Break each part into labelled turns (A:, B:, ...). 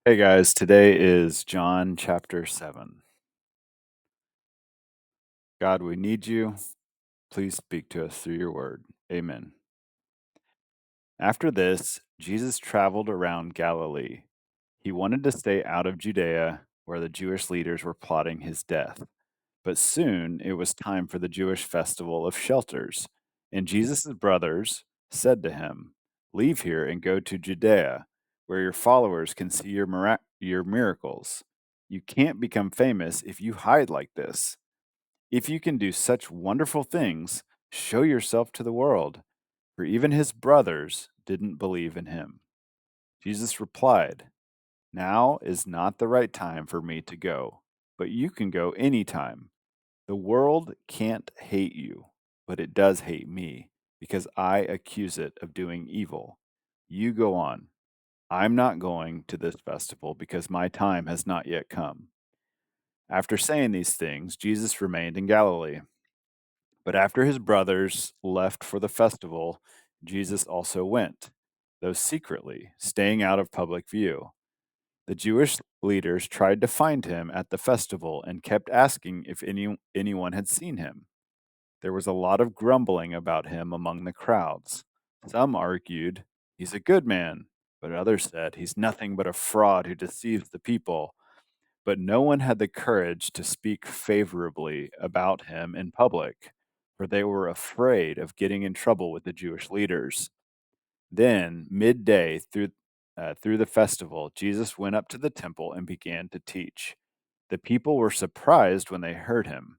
A: Hey guys, today is John chapter 7. God, we need you. Please speak to us through your word. Amen. After this, Jesus traveled around Galilee. He wanted to stay out of Judea, where the Jewish leaders were plotting his death. But soon it was time for the Jewish festival of shelters, and Jesus' brothers said to him, "Leave here and go to Judea, where your followers can see your miracles. You can't become famous if you hide like this. If you can do such wonderful things, show yourself to the world." For even his brothers didn't believe in him. Jesus replied, "Now is not the right time for me to go, but you can go anytime. The world can't hate you, but it does hate me, because I accuse it of doing evil. You go on. I'm not going to this festival because my time has not yet come." After saying these things, Jesus remained in Galilee. But after his brothers left for the festival, Jesus also went, though secretly, staying out of public view. The Jewish leaders tried to find him at the festival and kept asking if anyone had seen him. There was a lot of grumbling about him among the crowds. Some argued, "He's a good man," but others said, "He's nothing but a fraud who deceives the people." But no one had the courage to speak favorably about him in public, for they were afraid of getting in trouble with the Jewish leaders. Then, midday through the festival, Jesus went up to the temple and began to teach. The people were surprised when they heard him.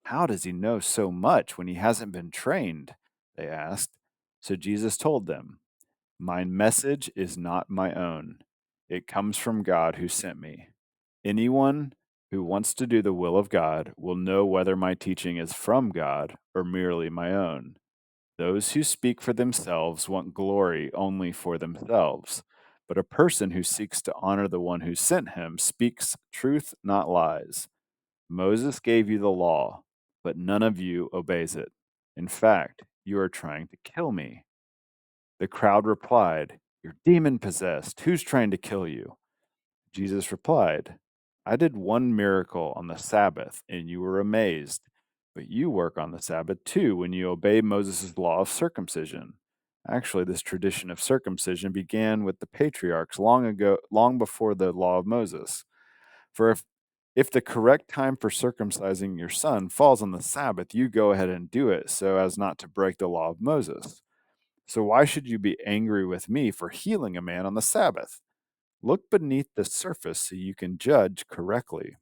A: "How does he know so much when he hasn't been trained?" they asked. So Jesus told them, "My message is not my own. It comes from God who sent me. Anyone who wants to do the will of God will know whether my teaching is from God or merely my own. Those who speak for themselves want glory only for themselves, but a person who seeks to honor the one who sent him speaks truth, not lies. Moses gave you the law, but none of you obeys it. In fact, you are trying to kill me." The crowd replied, "You're demon possessed. Who's trying to kill you?" Jesus replied, "I did one miracle on the Sabbath, and you were amazed. But you work on the Sabbath too when you obey Moses' law of circumcision." Actually, this tradition of circumcision began with the patriarchs long ago, long before the law of Moses. For if the correct time for circumcising your son falls on the Sabbath, you go ahead and do it so as not to break the law of Moses. So why should you be angry with me for healing a man on the Sabbath? Look beneath the surface so you can judge correctly.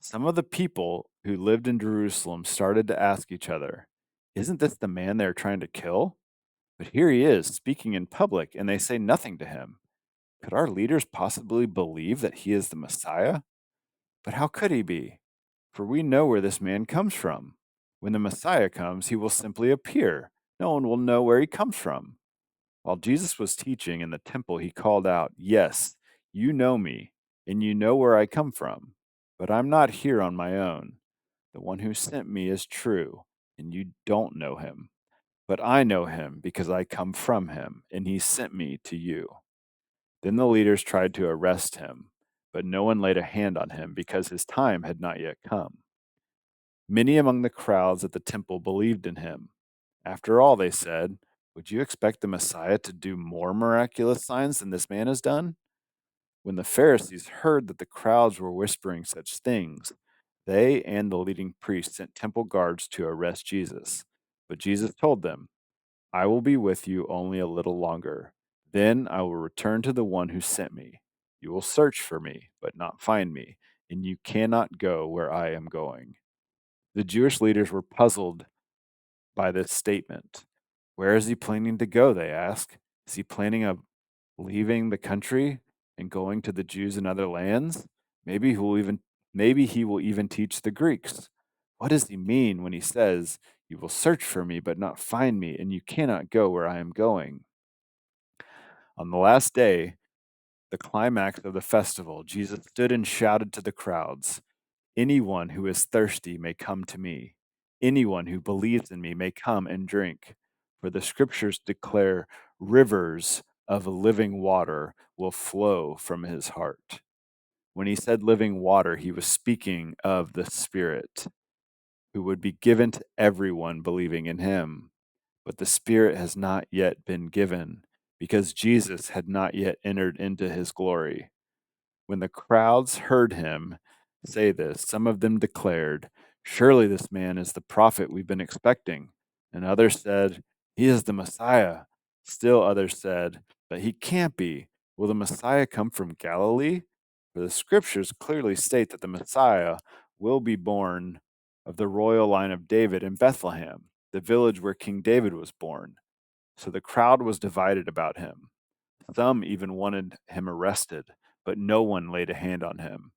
A: Some of the people who lived in Jerusalem started to ask each other, "Isn't this the man they are trying to kill? But here he is, speaking in public, and they say nothing to him. Could our leaders possibly believe that he is the Messiah? But how could he be? For we know where this man comes from. When the Messiah comes, he will simply appear. No one will know where he comes from." While Jesus was teaching in the temple, he called out, "Yes, you know me, and you know where I come from. But I'm not here on my own. The one who sent me is true, and you don't know him. But I know him because I come from him, and he sent me to you." Then the leaders tried to arrest him, but no one laid a hand on him because his time had not yet come. Many among the crowds at the temple believed in him. "After all," they said, "would you expect the Messiah to do more miraculous signs than this man has done?" When the Pharisees heard that the crowds were whispering such things, they and the leading priests sent temple guards to arrest Jesus. But Jesus told them, "I will be with you only a little longer. Then I will return to the one who sent me. You will search for me, but not find me, and you cannot go where I am going." The Jewish leaders were puzzled by this statement. "Where is he planning to go?" they asked. "Is he planning on leaving the country and going to the Jews in other lands? Maybe he will even teach the Greeks. What does he mean when he says, 'You will search for me but not find me, and you cannot go where I am going'?" On the last day, the climax of the festival, Jesus stood and shouted to the crowds, "Anyone who is thirsty may come to me. Anyone who believes in me may come and drink. For the scriptures declare rivers of living water will flow from his heart. When he said living water, he was speaking of the Spirit who would be given to everyone believing in him. But the Spirit has not yet been given because Jesus had not yet entered into his glory. When the crowds heard him say this, some of them declared, "Surely this man is the prophet we've been expecting." And others said, "He is the Messiah." Still others said, "But he can't be. Will the Messiah come from Galilee? For the scriptures clearly state that the Messiah will be born of the royal line of David in Bethlehem, the village where King David was born." So the crowd was divided about him. Some even wanted him arrested, but no one laid a hand on him.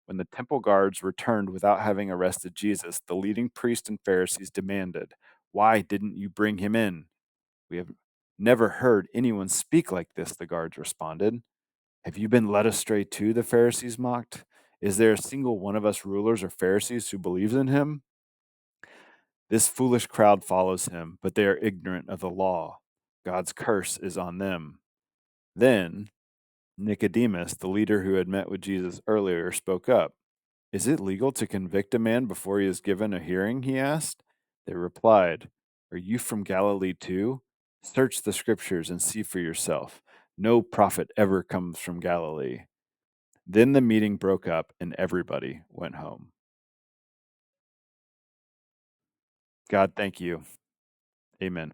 A: When the temple guards returned without having arrested Jesus, the leading priests and Pharisees demanded, "Why didn't you bring him in?" "We have never heard anyone speak like this," the guards responded. "Have you been led astray too?" the Pharisees mocked. "Is there a single one of us rulers or Pharisees who believes in him?" This foolish crowd follows him, but they are ignorant of the law. God's curse is on them. Then Nicodemus, the leader who had met with Jesus earlier, spoke up. "Is it legal to convict a man before he is given a hearing?" he asked. They replied, "Are you from Galilee too? Search the scriptures and see for yourself. No prophet ever comes from Galilee." Then the meeting broke up and everybody went home. God, thank you. Amen.